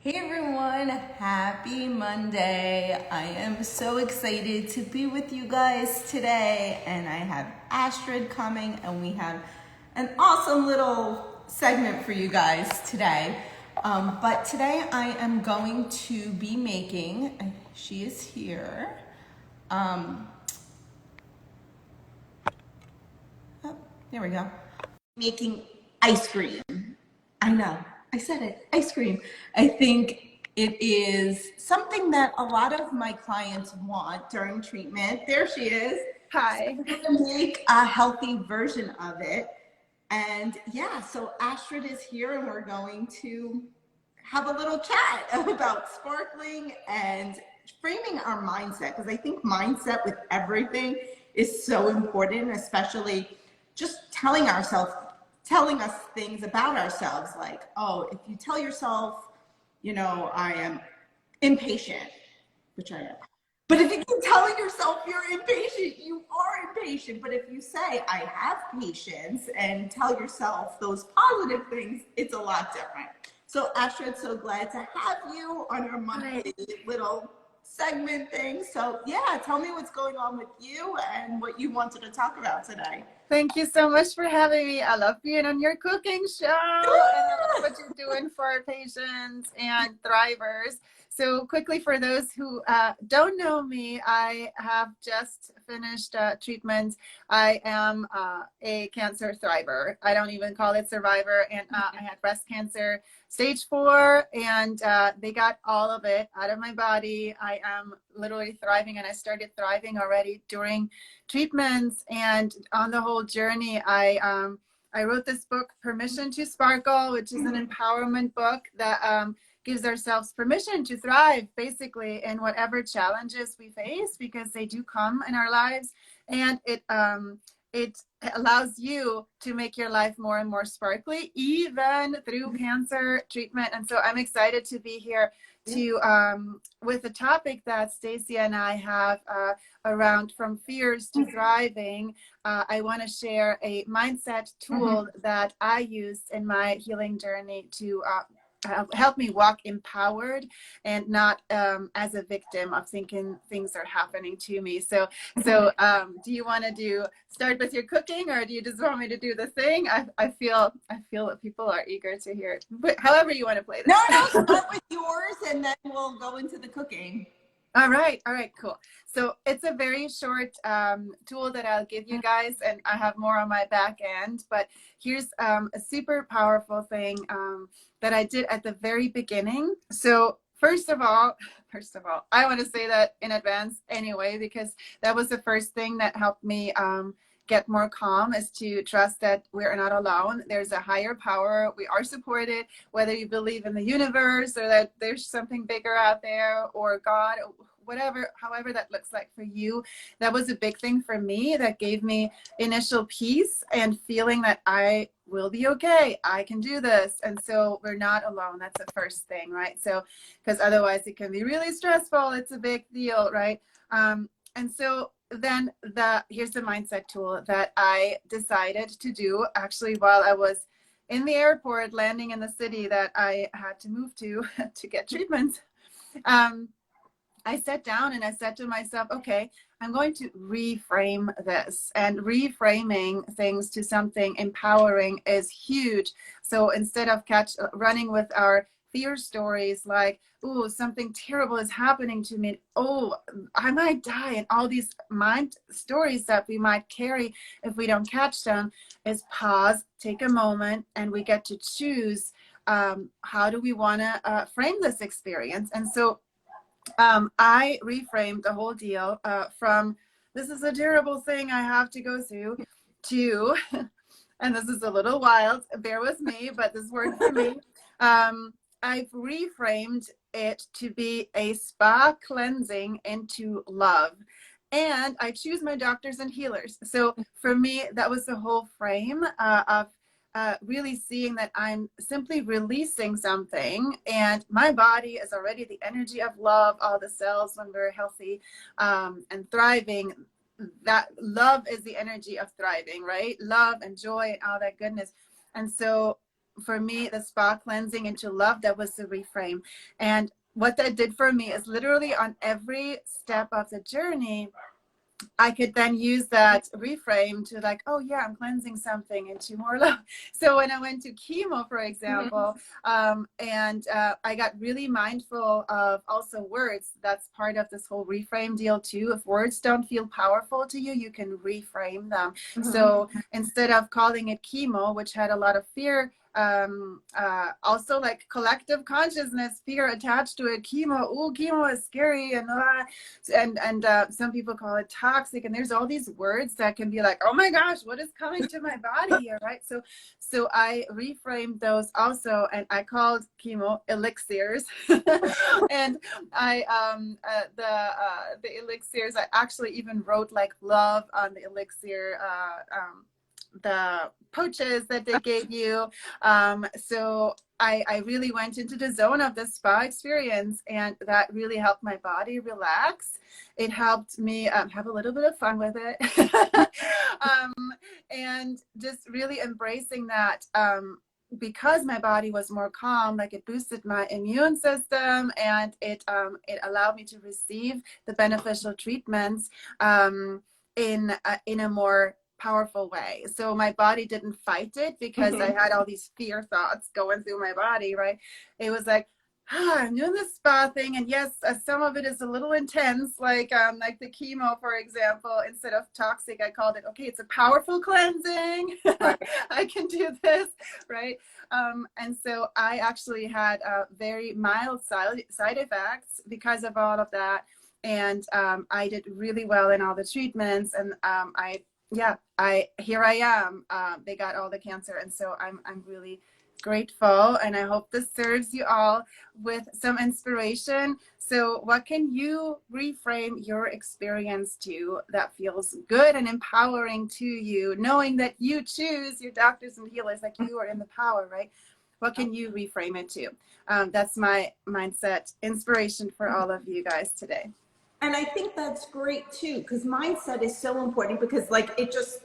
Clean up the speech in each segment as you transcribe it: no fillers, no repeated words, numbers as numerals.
Hey everyone, happy Monday. I am so excited to be with you guys today, and I have Astrid coming, and we have an awesome little segment for you guys today. But today I am going to be making, she is here. Um, oh, there we go. Making ice cream. I know. I said it. Ice cream. I think it is something that a lot of my clients want during treatment. There she is. So Hi. I'm going to make a healthy version of it. And yeah, so Astrid is here and we're going to have a little chat about sparkling and framing our mindset, because I think mindset with everything is so important, especially just telling us things about ourselves, like, oh, if you tell yourself, I am impatient, which I am. But if you keep telling yourself you're impatient, you are impatient. But if you say, I have patience, and tell yourself those positive things, it's a lot different. So, Astrid, so glad to have you on our Hi. monthly little segment thing. So, yeah, tell me what's going on with you and what you wanted to talk about today. Thank you so much for having me. I love being on your cooking show and I love what you're doing for our patients and thrivers. So, quickly, for those who don't know me, I have just finished treatment. I am a cancer thriver. I don't even call it survivor. And I had breast cancer stage 4, and they got all of it out of my body. I am literally thriving, and I started thriving already during treatments. And on the whole journey, I wrote this book, Permission to Sparkle, which is an empowerment book that gives ourselves permission to thrive, basically, in whatever challenges we face, because they do come in our lives. And it allows you to make your life more and more sparkly, even through cancer treatment. And so I'm excited to be here to with the topic that Stacy and I have around from fears to thriving. I want to share a mindset tool that I used in my healing journey to help me walk empowered and not as a victim of thinking things are happening to me. So do you want to start with your cooking, or do you just want me to do the thing? I feel that people are eager to hear it. But however you want to play this. No, start with yours and then we'll go into the cooking. All right, cool. So it's a very short tool that I'll give you guys, and I have more on my back end. But here's a super powerful thing that I did at the very beginning. So first of all, I want to say that in advance anyway, because that was the first thing that helped me get more calm, is to trust that we're not alone. There's a higher power. We are supported, whether you believe in the universe or that there's something bigger out there, or God, whatever, however that looks like for you. That was a big thing for me that gave me initial peace and feeling that I will be okay. I can do this. And so we're not alone. That's the first thing, right? So, because otherwise it can be really stressful. It's a big deal, right? And so then here's the mindset tool that I decided to do actually while I was in the airport landing in the city that I had to move to get treatment. I sat down and I said to myself, okay, I'm going to reframe this. And reframing things to something empowering is huge. So instead of running with our fear stories like, oh, something terrible is happening to me, oh, I might die, and all these mind stories that we might carry if we don't catch them, is pause, take a moment, and we get to choose how do we want to frame this experience. And so I reframed the whole deal from this is a terrible thing I have to go through to, and this is a little wild, bear with me, but this worked for me. I've reframed it to be a spa cleansing into love. And I choose my doctors and healers. So for me, that was the whole frame of really seeing that I'm simply releasing something, and my body is already the energy of love. All the cells, when we're healthy and thriving, that love is the energy of thriving, right? Love and joy and all that goodness. And so for me, the spa cleansing into love, that was the reframe. And what that did for me is literally on every step of the journey, I could then use that reframe to like, oh yeah, I'm cleansing something into more love. So when I went to chemo, for example, I got really mindful of also words. That's part of this whole reframe deal too. If words don't feel powerful to you, you can reframe them. So instead of calling it chemo, which had a lot of fear, also like collective consciousness, fear attached to it. Chemo, oh, chemo is scary, and some people call it toxic, and there's all these words that can be like, oh my gosh, what is coming to my body here, right? So I reframed those also, and I called chemo elixirs. And the elixirs, I actually even wrote like love on the elixir, the pouches that they gave you. So I really went into the zone of the spa experience, and that really helped my body relax. It helped me have a little bit of fun with it. And just really embracing that, because my body was more calm, like it boosted my immune system, and it allowed me to receive the beneficial treatments in a more powerful way. So my body didn't fight it because I had all these fear thoughts going through my body, right? It was like, I'm doing this spa thing, and yes, some of it is a little intense, like the chemo, for example. Instead of toxic, I called it, okay, it's a powerful cleansing. Right. I can do this, right? And so I actually had very mild side effects because of all of that. And I did really well in all the treatments, and here I am. They got all the cancer, and so I'm really grateful, and I hope this serves you all with some inspiration. So what can you reframe your experience to that feels good and empowering to you, knowing that you choose your doctors and healers, like you are in the power, right? What can you reframe it to? That's my mindset inspiration for all of you guys today. And I think that's great too, because mindset is so important, because like it just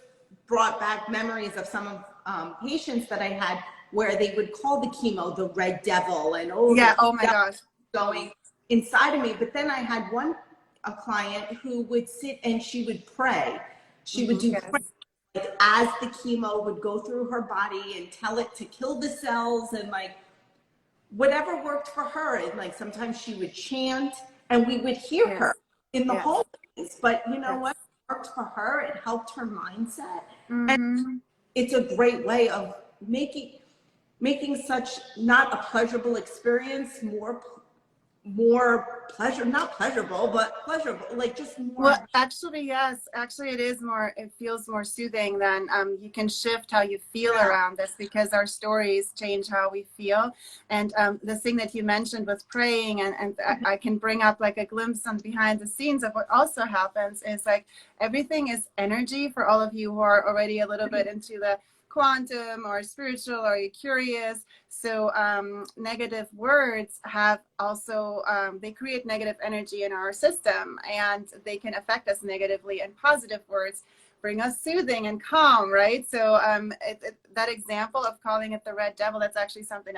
brought back memories of some of patients that I had where they would call the chemo the red devil, and oh my gosh, going inside of me. But then I had a client who would sit and she would pray. She would do prayer, like, as the chemo would go through her body and tell it to kill the cells, and like whatever worked for her. And like sometimes she would chant and we would hear her in the hallways, but you know what worked for her? It helped her mindset. And it's a great way of making such not a pleasurable experience more pleasure, not pleasurable, but pleasurable, like just more. Well, actually, yes. Actually, it feels more soothing. Than you can shift how you feel around this, because our stories change how we feel. And the thing that you mentioned with praying, and I can bring up like a glimpse on behind the scenes of what also happens is like everything is energy. For all of you who are already a little bit into the quantum or spiritual, or you're curious. So negative words have also, they create negative energy in our system, and they can affect us negatively, and positive words bring us soothing and calm, right? So that example of calling it the red devil, that's actually something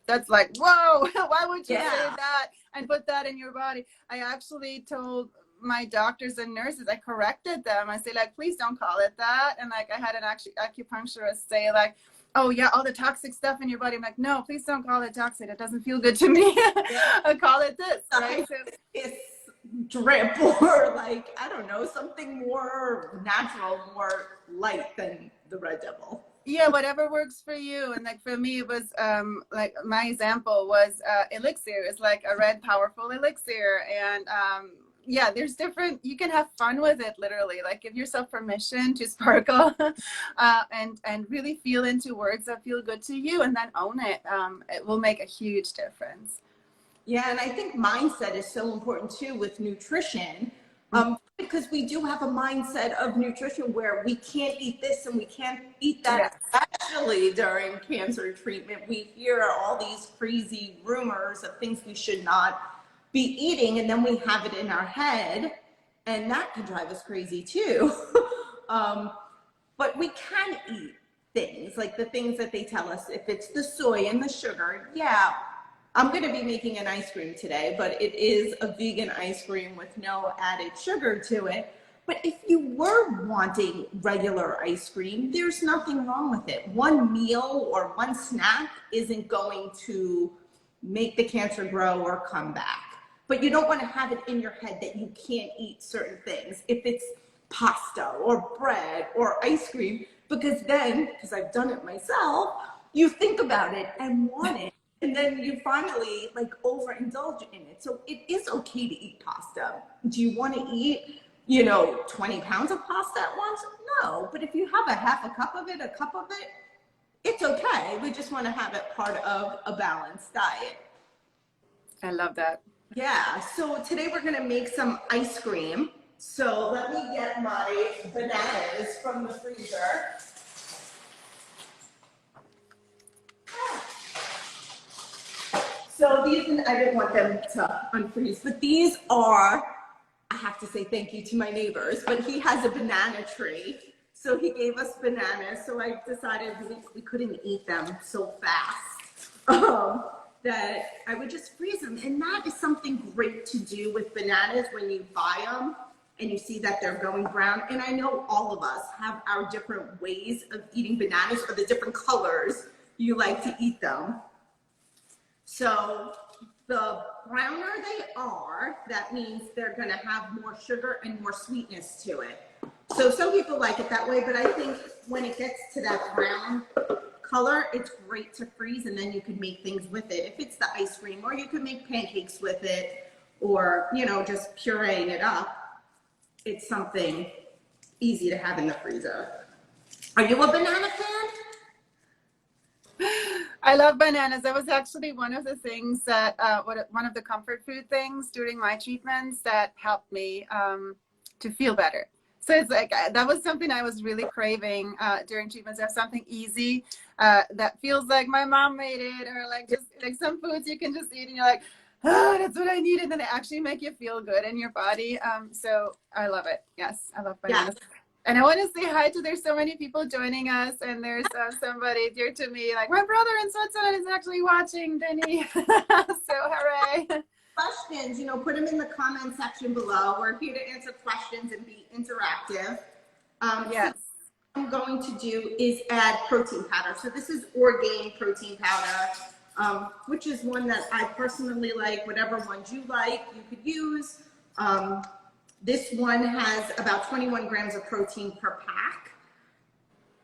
that's like, whoa, why would you say that and put that in your body? I actually told my doctors and nurses, I corrected them. I say like, please don't call it that. And like I had an acupuncturist say like, oh yeah, all the toxic stuff in your body. I'm like, no, please don't call it toxic. It doesn't feel good to me. I call it this, right? So it's drip, or like, I don't know, something more natural, more light than the red devil. Yeah, whatever works for you. And like for me, it was like my example was elixir. It's like a red powerful elixir. And yeah, there's different, you can have fun with it, literally, like give yourself permission to sparkle and really feel into words that feel good to you, and then own it. It will make a huge difference. Yeah, and I think mindset is so important too with nutrition, because we do have a mindset of nutrition where we can't eat this and we can't eat that. Especially during cancer treatment, we hear all these crazy rumors of things we should not be eating, and then we have it in our head, and that can drive us crazy too. But we can eat things, like the things that they tell us. If it's the soy and the sugar, yeah, I'm going to be making an ice cream today, but it is a vegan ice cream with no added sugar to it. But if you were wanting regular ice cream, there's nothing wrong with it. One meal or one snack isn't going to make the cancer grow or come back. But you don't want to have it in your head that you can't eat certain things. If it's pasta or bread or ice cream, because then, because I've done it myself, you think about it and want it. And then you finally like overindulge in it. So it is okay to eat pasta. Do you want to eat, 20 pounds of pasta at once? No. But if you have a half a cup of it, it's okay. We just want to have it part of a balanced diet. I love that. Yeah. So today we're going to make some ice cream. So let me get my bananas from the freezer. So these, I didn't want them to unfreeze, but these are, I have to say thank you to my neighbors, but he has a banana tree. So he gave us bananas. So I decided we couldn't eat them so fast that I would just freeze them. And that is something great to do with bananas when you buy them and you see that they're going brown. And I know all of us have our different ways of eating bananas or the different colors you like to eat them. So the browner they are, that means they're going to have more sugar and more sweetness to it. So some people like it that way, but I think when it gets to that brown color, it's great to freeze and then you can make things with it. If it's the ice cream, or you can make pancakes with it, or, just pureeing it up. It's something easy to have in the freezer. Are you a banana fan? I love bananas. That was actually one of the things that, one of the comfort food things during my treatments that helped me to feel better. So it's like, that was something I was really craving during treatments. Have something easy that feels like my mom made it, or like just like some foods you can just eat and you're like, oh, that's what I need. And then it actually make you feel good in your body. So I love it. Yes, I love bananas. Yeah. And I want to say hi to, there's so many people joining us, and there's somebody dear to me, like my brother in Switzerland is actually watching, Denny. So hooray. Questions, put them in the comment section below. We're here to answer questions and be interactive. Yes. So what I'm going to do is add protein powder. So this is Orgain protein powder, which is one that I personally like. Whatever ones you like, you could use. This one has about 21 grams of protein per pack.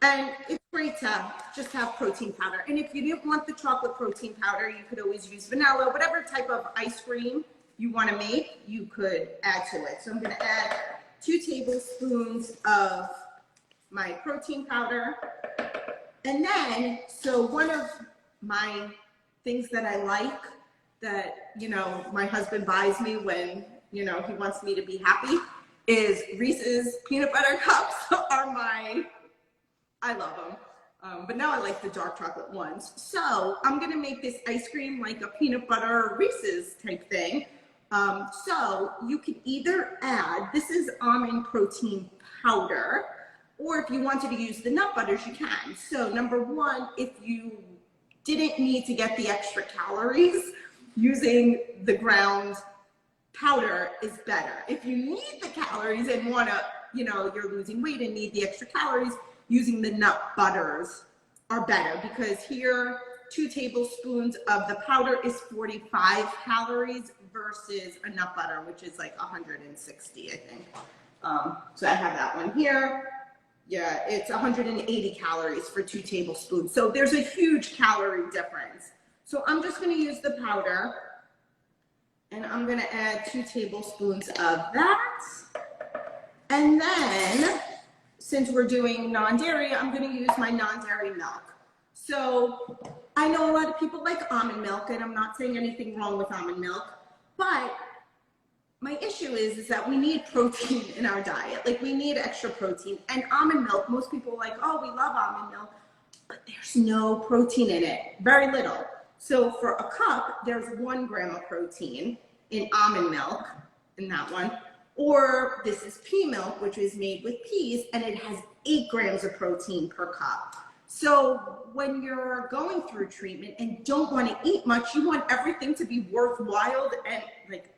And it's great to just have protein powder. And if you didn't want the chocolate protein powder, you could always use vanilla. Whatever type of ice cream you want to make, you could add to it. So I'm going to add 2 tablespoons of my protein powder. And then, so one of my things that I like that, my husband buys me when he wants me to be happy, is Reese's peanut butter cups I love them. But now I like the dark chocolate ones. So I'm going to make this ice cream like a peanut butter Reese's type thing. So you can either add, this is almond protein powder, or if you wanted to use the nut butters, you can. So number one, if you didn't need to get the extra calories, using the ground powder is better. If you need the calories and want to, you're losing weight and need the extra calories, using the nut butters are better, because here 2 tablespoons of the powder is 45 calories versus a nut butter, which is like 160, I think. So I have that one here. Yeah, it's 180 calories for 2 tablespoons. So there's a huge calorie difference. So I'm just going to use the powder, and I'm going to add 2 tablespoons of that. And then, since we're doing non-dairy, I'm going to use my non-dairy milk. So I know a lot of people like almond milk, and I'm not saying anything wrong with almond milk, but my issue is that we need protein in our diet. Like, we need extra protein. And almond milk, most people are like, oh, we love almond milk, but there's no protein in it, very little. So for a cup, there's 1 gram of protein in almond milk, in that one. Or this is pea milk, which is made with peas, and it has 8 grams of protein per cup. So when you're going through treatment and don't want to eat much, you want everything to be worthwhile and like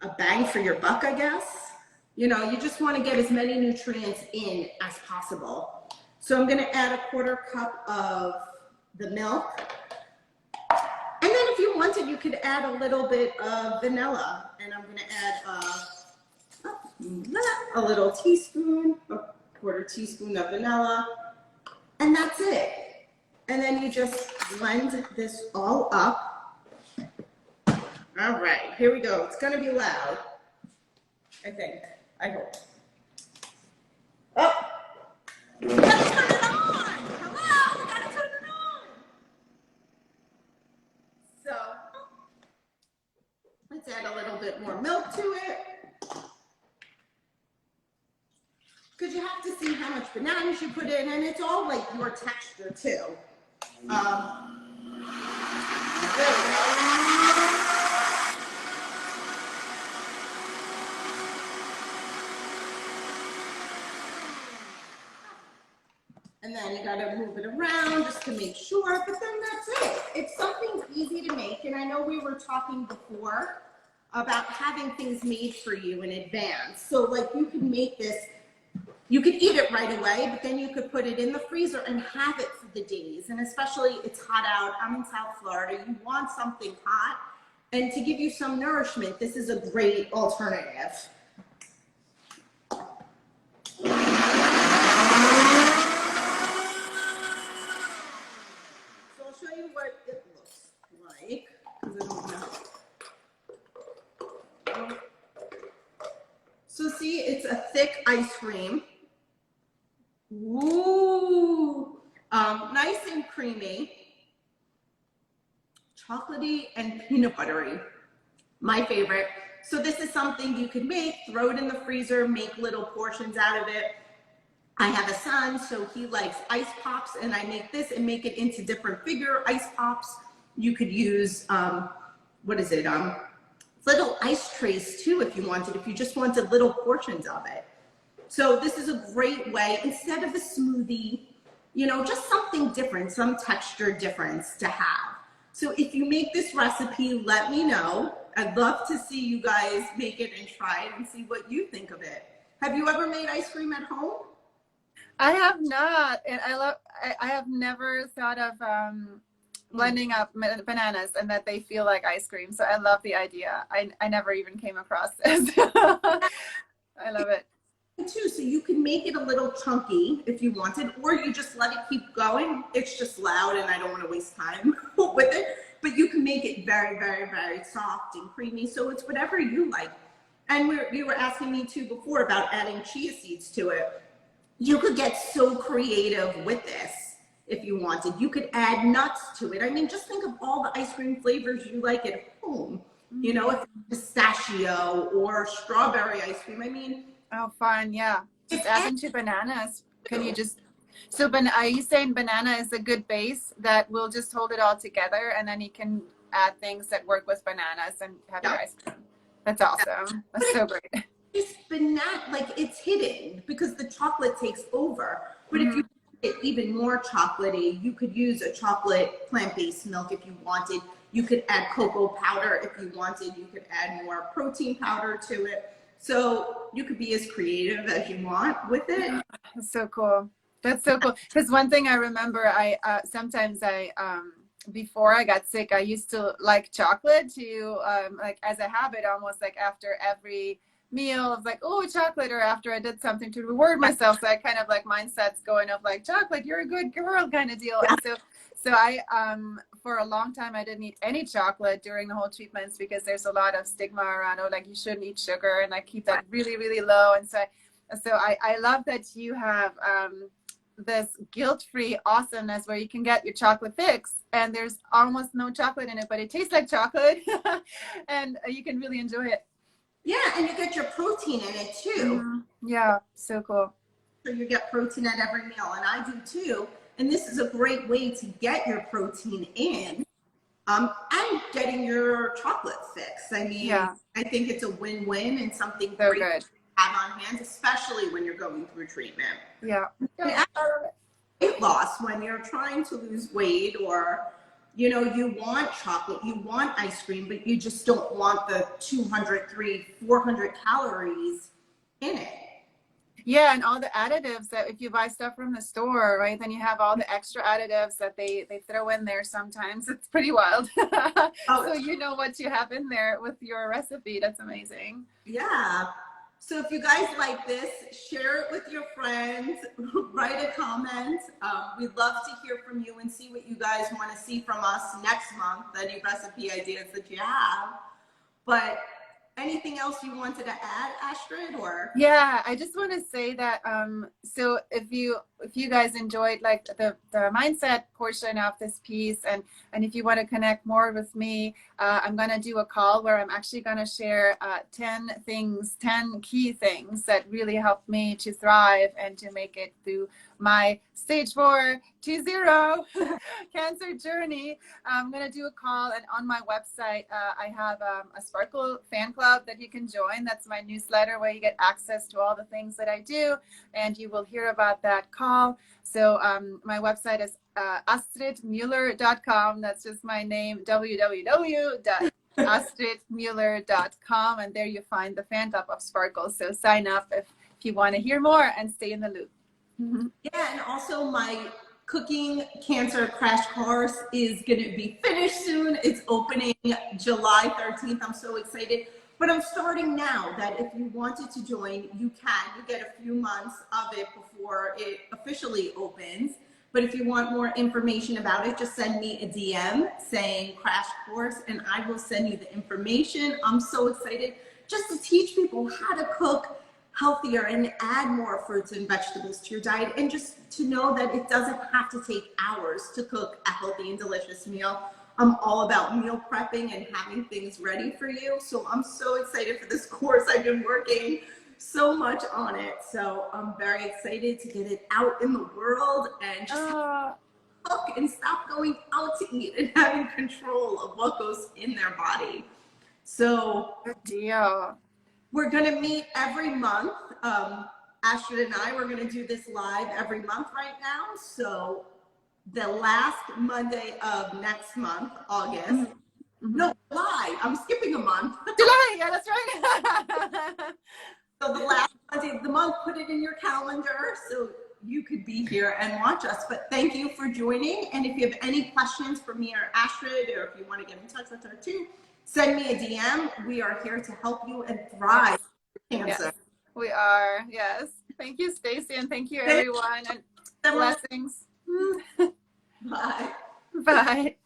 a bang for your buck, I guess. You know, you just want to get as many nutrients in as possible. So I'm going to add a 1/4 cup of the milk. And then if you wanted, you could add a little bit of vanilla. And I'm going to add a little teaspoon, a 1/4 teaspoon of vanilla. And that's it. And then you just blend this all up. All right, here we go. It's gonna be loud, I think, I hope. Oh, we gotta turn it on. Hello, we gotta turn it on. So, let's add a little bit more milk to it. Because you have to see how much bananas you put in, and it's all like your texture too. There we go. And then you gotta move it around just to make sure, but then that's it. It's something easy to make, and I know we were talking before about having things made for you in advance. So like you can make this. You could eat it right away, but then you could put it in the freezer and have it for the days. And especially it's hot out. I'm in South Florida. You want something hot. And to give you some nourishment, this is a great alternative. So I'll show you what it looks like. So see, it's a thick ice cream. Ooh, nice and creamy, chocolatey and peanut buttery, my favorite. So this is something you could make, throw it in the freezer, make little portions out of it. I have a son, so he likes ice pops, and I make this and make it into different figure ice pops. You could use, little ice trays too if you wanted, if you just wanted little portions of it. So this is a great way, instead of a smoothie, you know, just something different, some texture difference to have. So if you make this recipe, let me know. I'd love to see you guys make it and try it and see what you think of it. Have you ever made ice cream at home? I have not, and I have never thought of blending up bananas and that they feel like ice cream. So I love the idea. I never even came across this. I love it. Too, so you can make it a little chunky if you wanted, or you just let it keep going. It's just loud and I don't want to waste time with it, but you can make it very, very, very soft and creamy. So it's whatever you like. And you were asking me too before about adding chia seeds to it. You could get so creative with this if you wanted. You could add nuts to it. I mean, just think of all the ice cream flavors you like at home. You know, if pistachio or strawberry ice cream. I mean, oh, fun. Yeah. Just add into bananas. Can you just, so are you saying banana is a good base that will just hold it all together, and then you can add things that work with bananas and have your ice cream? That's awesome. That's so great. It's banana, like it's hidden because the chocolate takes over. But if you get even more chocolatey, you could use a chocolate plant-based milk if you wanted. You could add cocoa powder if you wanted. You could add more protein powder to it. So you could be as creative as you want with it. That's so cool. That's so cool. Because one thing I remember, sometimes before I got sick, I used to like chocolate to like as a habit, almost like after every meal of like, oh, chocolate, or after I did something to reward myself. So I kind of like mindsets going of like, chocolate, you're a good girl kind of deal. And so I for a long time I didn't eat any chocolate during the whole treatments because there's a lot of stigma around, oh, like you shouldn't eat sugar, and I keep that really, really low. And so I love that you have this guilt-free awesomeness where you can get your chocolate fix and there's almost no chocolate in it, but it tastes like chocolate and you can really enjoy it. Yeah, and you get your protein in it too. Yeah, so cool. So you get protein at every meal, and I do too. And this is a great way to get your protein in and getting your chocolate fix. I mean, I think it's a win-win and something so great good to have on hand, especially when you're going through treatment. Yeah. weight loss, when you're trying to lose weight, or you know, you want chocolate, you want ice cream, but you just don't want the 200, 300, 400 calories in it. Yeah, and all the additives that if you buy stuff from the store, right, then you have all the extra additives that they throw in there sometimes. It's pretty wild. Oh, So you know what you have in there with your recipe. That's amazing. yeah. So if you guys like this, share it with your friends, write a comment. We'd love to hear from you and see what you guys want to see from us next month, any recipe ideas that you have. But anything else you wanted to add, Astrid, or? Yeah, I just want to say that so if you guys enjoyed like the mindset portion of this piece, and if you want to connect more with me, I'm going to do a call where I'm actually going to share 10 key things that really helped me to thrive and to make it through my stage 4 to 0 cancer journey. I'm going to do a call, and on my website, I have a Sparkle fan club that you can join. That's my newsletter where you get access to all the things that I do, and you will hear about that call. So my website is astridmuller.com. That's just my name, www.astridmuller.com, and there you find the fan club of Sparkle. So sign up if you want to hear more and stay in the loop. Yeah, and also my cooking cancer crash course is going to be finished soon. It's opening July 13th. I'm so excited. But I'm starting now, that if you wanted to join, you can. You get a few months of it before it officially opens. But if you want more information about it, just send me a DM saying crash course, and I will send you the information. I'm so excited just to teach people how to cook healthier and add more fruits and vegetables to your diet, and just to know that it doesn't have to take hours to cook a healthy and delicious meal. I'm all about meal prepping and having things ready for you. So I'm so excited for this course. I've been working so much on it. So I'm very excited to get it out in the world and just cook and stop going out to eat and having control of what goes in their body. So Good deal. we're going to meet every month. Astrid and I, we're going to do this live every month right now. So the last Monday of next month, August. Mm-hmm. No, July. I'm skipping a month. July, yeah, that's right. So the last Monday of the month, put it in your calendar so you could be here and watch us. But thank you for joining. And if you have any questions for me or Astrid, or if you want to get in touch with her too, send me a DM. We are here to help you and thrive with cancer. Yes, we are. Yes. Thank you, Stacy, and thank you, everyone. And blessings. Bye. Bye.